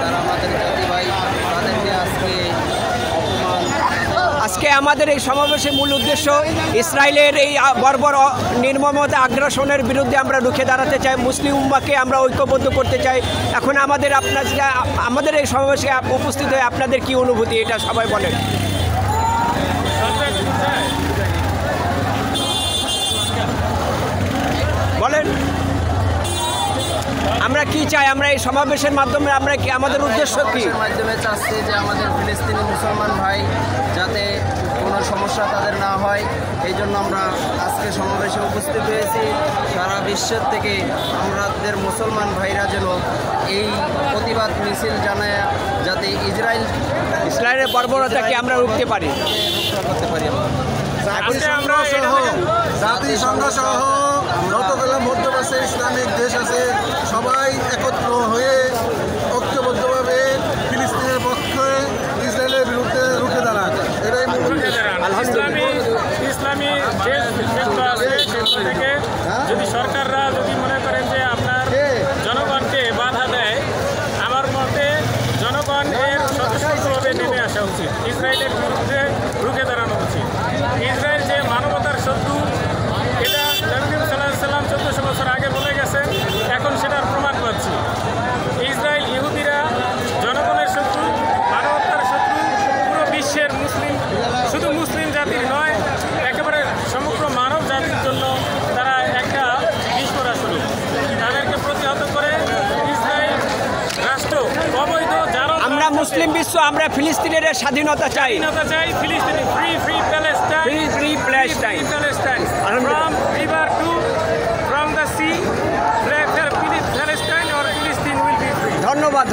তারা আমাদের জাতি ভাই, তাদেরকে আজকে আমাদের এই সমাবেশের মূল উদ্দেশ্য ইসরায়েলের এই বর্বর নির্মমতা আগ্রাসনের বিরুদ্ধে আমরা রুখে দাঁড়াতে চাই। মুসলিম উম্মাহকে আমরা ঐক্যবদ্ধ করতে চাই। এখন আমাদের এই সমাবেশে উপস্থিত হয়ে আপনাদের কি অনুভূতি, এটা সবাই বলেন। বলেন আমরা কি চাই, আমরা এই সমাবেশের মাধ্যমে আমরা কি আমাদের উদ্দেশ্য কি? মাধ্যমে চাচ্ছি যে আমাদের ফিলিস্তিনি মুসলমান ভাই যাতে কোনো সমস্যা তাদের না হয়, এই জন্য আমরা আজকে সমাবেশে উপস্থিত হয়েছি। সারা বিশ্বের থেকে আমাদের মুসলমান ভাইরা যেন এই প্রতিবাদ মিছিল জানায় যাতে ইসরায়েলের বর্বরতাকে আমরা রুখতে পারি, করতে পারি। জাতিসংঘ সহ যতগুলো মধ্যপ্রাচ্যে ইসলামিক দেশ আছে সবাই একত্র হয়ে ঐক্যবদ্ধভাবে ফিলিস্তিনের পক্ষে ইসরায়েলের বিরুদ্ধে রুখে দাঁড়ান। এটাই ইসলামী দেশ আছে সেগুলো থেকে যদি সরকাররা যদি মনে করেন যে আপনার জনগণকে বাধা দেয়, আমার মতে জনগণ এর সচেতনভাবে নেমে আসা উচিত, ইসরায়েলের বিরুদ্ধে রুখে দাঁড়ানো উচিত। ইসরায়েল যে মানবতার শত্রু, এটা নবী সাল্লাল্লাহু আলাইহি ওয়াসাল্লাম 1400 বছর আগে বলে গেছেন, এখন সেটার প্রমাণ পাচ্ছি। ইসরায়েল ইহুদিরা জনগণের শত্রু, মানবতার শত্রু, পুরো বিশ্বের শুধু মুসলিম জাতির নয়, একেবারে সমগ্র মানব জাতির জন্য তারা একটা বিস্ফোরা শুরু। তাদেরকে প্রতিহত করে ইসরায়েল রাষ্ট্র অবৈধ যারা আমরা মুসলিম বিশ্ব, আমরা ফিলিস্তিনের স্বাধীনতা চাই, ফিলিস্তিনি free Palestine from river to from the sea, Palestine or Palestine will be free. ধন্যবাদ।